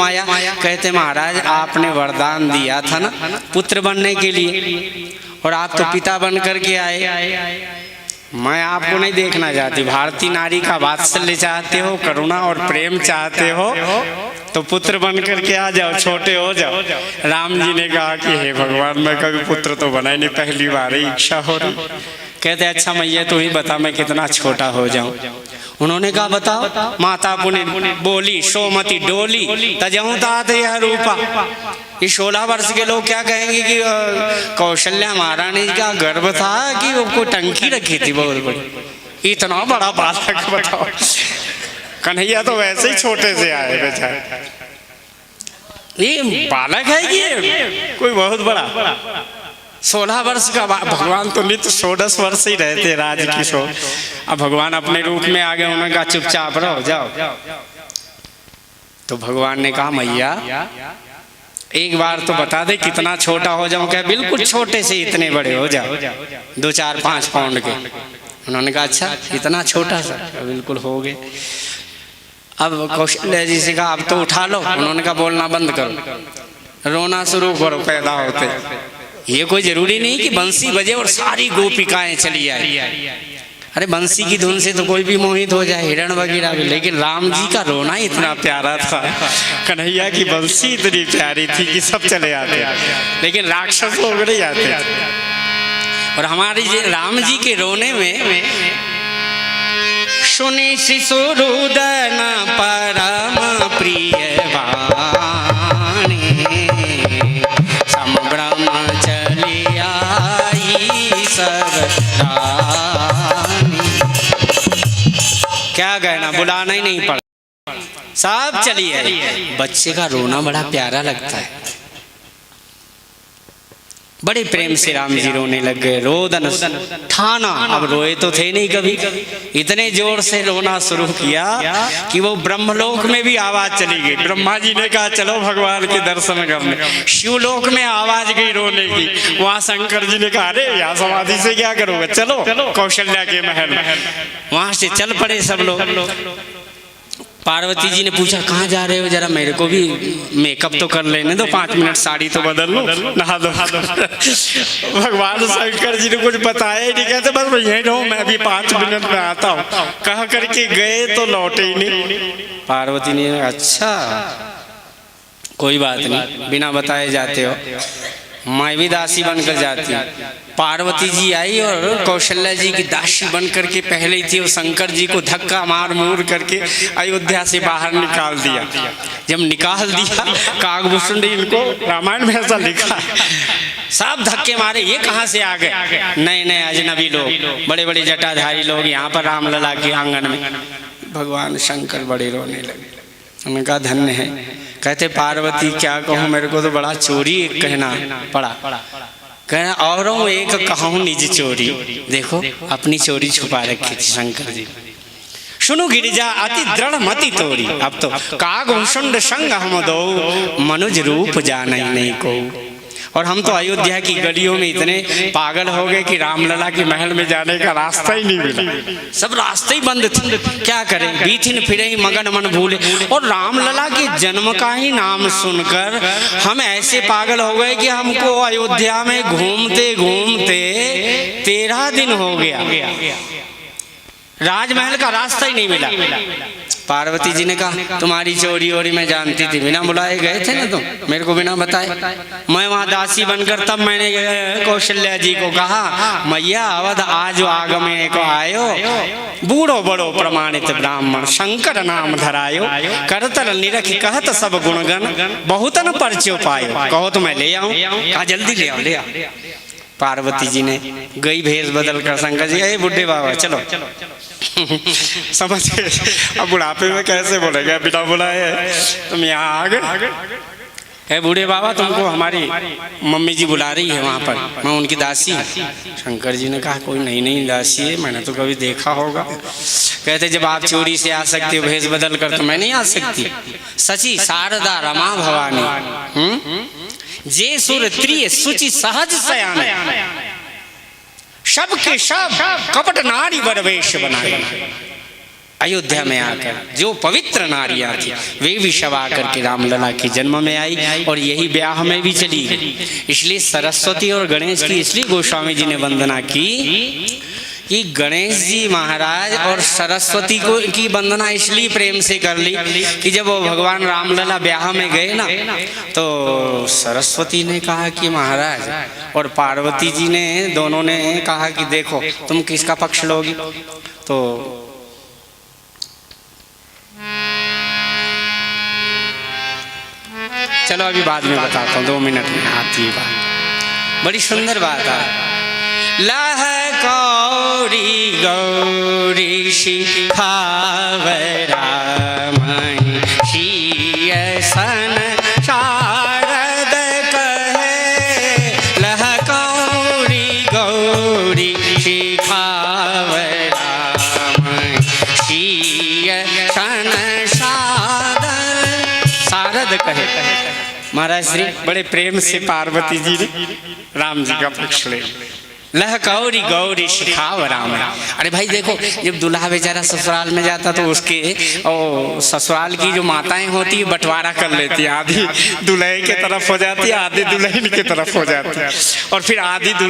माया। कहते महाराज आपने वरदान दिया था ना पुत्र बनने के लिए, और आप तो पिता बन करके आए। मैं आपको नहीं देखना चाहती। भारतीय नारी का वात्सल्य चाहते हो, करुणा और प्रेम चाहते हो, तो पुत्र बन करके आ जाओ, छोटे हो जाओ। राम जी ने कहा कि हे भगवान, मैं कभी पुत्र तो बना ही नहीं, पहली बार ही इच्छा हो रही। कहते अच्छा मैया तू ही बता मैं कितना छोटा हो जाऊं। उन्होंने कहा बताओ। माता पुनि बोली सोमती डोली तजहूं तात यह रूपा। ये 16 वर्ष के लोग क्या कहेंगे कि कौशल्या महारानी का गर्भ था कि वो कोई टंकी रखी थी बहुत बड़ी, इतना बड़ा बालक बताओ। कन्हैया तो वैसे ही छोटे से आए बेचारे, ये बालक है कि कोई बहुत बड़ा। 16 वर्ष का भगवान तो नित्य 16 वर्ष ही रहते राज किशोर। अब भगवान अपने रूप में आ गए, उन्होंने कहा चुपचाप रहो जाओ। तो भगवान ने कहा मैया एक बार तो बता दे कितना छोटा हो जाऊं। क्या बिल्कुल छोटे से इतने बड़े हो जाओ, 2, 4, 5 पाउंड के। उन्होंने कहा अच्छा इतना छोटा सा, बिल्कुल हो गए। अब कौशल्या जी से कहा अब तो उठा लो। उन्होंने कहा बोलना बंद करो, रोना शुरू करो पैदा होते। ये कोई जरूरी नहीं कि बंसी बजे और सारी गोपिकाएं चली आए। अरे बंसी की धुन से तो कोई भी मोहित हो जाए, हिरण वगैरह भी, लेकिन राम जी का रोना इतना प्यारा था, कन्हैया की बंसी इतनी प्यारी थी कि सब चले आते, लेकिन राक्षस लोग नहीं आते। और हमारे राम जी के रोने में सुनि शिशुरुदन परम प्रिय वाणी, संभ्रम चली आई सब रानी। क्या कहना, बुलाना ही नहीं पड़ा, सब चली आई। बच्चे का रोना बड़ा प्यारा लगता है। बड़े प्रेम से राम जी रोने लग गए। रोदन ठाना, अब रोए तो थे नहीं कभी, इतने जोर से रोना शुरू किया कि वो ब्रह्मलोक में भी आवाज चली गई। ब्रह्मा जी ने कहा चलो भगवान के दर्शन करने। शिवलोक में आवाज गई रोने की। वहां शंकर जी ने कहा अरे यहाँ समाधि से क्या करोगे, चलो कौशल्या के महल। वहां से चल पड़े सब लोग। पार्वती जी ने पूछा कहाँ जा रहे हो, जरा मेरे को भी मेकअप तो कर लेने दो, 5 मिनट साड़ी तो बदल लो, नहा दो। भगवान शंकर जी ने कुछ बताया ही नहीं, कहते बस मैं यहीं रहूं, मैं भी 5 मिनट में आता हूँ। कह करके गए तो लौटे ही नहीं। पार्वती ने अच्छा कोई बात नहीं, बिना बताए जाते हो, मैं भी दासी बनकर जाती हूँ। पार्वती जी आई और कौशल्या जी की दासी बन करके पहले ही थी, वो शंकर जी को धक्का मार मूर करके अयोध्या से बाहर निकाल दिया। जब निकाल दिया, काकभूषण ने इनको रामायण में ऐसा लिखा, सब धक्के मारे, ये कहाँ से आ गए, नए नए अजनबी लोग, बड़े बड़े जटाधारी लोग यहाँ पर रामलला के आंगन में। भगवान शंकर बड़े रोने लगे। उन्होंने कहा धन्य है। कहते पार्वती क्या कहूँ, मेरे को तो बड़ा चोरी एक कहना पड़ा। कहना औरों एक कहूँ निज चोरी। देखो अपनी चोरी छुपा रखी थी शंकर जी। सुनो गिरिजा अति दृढ़ मति तोरी, अब तो काकभूषण संग हम दो, मनुज रूप जाना ही नहीं को। और हम तो अयोध्या की गलियों में इतने पागल हो गए कि रामलला के महल में जाने का रास्ता ही नहीं मिला, सब रास्ते ही बंद थे। क्या करें, बीथिन फिरे ही मगन मन भूले। और रामलला के जन्म का ही नाम सुनकर हम ऐसे पागल हो गए कि हमको अयोध्या में घूमते घूमते 13 दिन हो गया, राजमहल का रास्ता ही नहीं मिला। पार्वती जी ने कहा तुम्हारी चोरी ओरी मैं जानती थी, बिना बुलाए गए थे ना तुम, मेरे को बिना बताए। मैं वहां दासी बनकर तब मैंने कौशल्या जी को कहा मैया अवध आज आगमे को आयो, बूढ़ो बड़ो प्रमाणित ब्राह्मण शंकर नाम धरायो, करतल निरख कहत सब गुणगण, बहुतन परचो पायो, कहो तो मैं ले आऊं। कहा जल्दी ले आओ ले आओ। पार्वती जी ने गई भेष बदल कर शंकर जी अरे बुढ़े बाबा चलो। समझ गए, अब बुढ़ापे में कैसे बोलेगा बिना बुलाए तुम यहाँ आ गए। बूढ़े बाबा तुमको हमारी मम्मी जी बुला रही है वहाँ पर, मैं उनकी दासी। शंकर जी ने कहा कोई नई नई दासी है, मैंने तो कभी देखा होगा। कहते जब आप चोरी से आ सकते हो भेष बदल कर तो मैं नहीं आ सकती। सची शारदा रमा भवानी जे सुर त्रिय सुचि सहज सयान, सबके सब कपट नारी वर वेश बनाए। अयोध्या में आकर जो पवित्र नारियां थी वे भी सब आकर के रामलला के जन्म में आई और यही ब्याह में भी चली गई। इसलिए सरस्वती और गणेश की इसलिए गोस्वामी जी ने वंदना की कि गणेश जी महाराज और सरस्वती को की वंदना इसलिए प्रेम से कर ली कि जब वो भगवान रामलला ब्याह में गए ना तो सरस्वती ने कहा कि महाराज, और पार्वती जी ने दोनों ने कहा कि देखो तुम किसका पक्ष लोगी। तो चलो अभी बाद में बताता हूँ, 2 मिनट में आती है बात, बड़ी सुंदर बात है। लह गौरी गौरी शिखावरा महिषीय सन शारद कहे, लह गौरी गौरी शिखावरा महिषीय सन शारद कहे। महाराज श्री बड़े प्रेम से पार्वती जी ने राम जी का पक्ष ले, लह गौरी गौरी शिखाव राम। अरे भाई देखो, जब दूल्हा बेचारा ससुराल में जाता तो उसके और ससुराल की जो माताएं होती है बंटवारा कर लेती है, आधी दूल्हे के तरफ हो जाती है, आधी दुल्हन की तरफ हो जाती है, और फिर आधी दुल्हन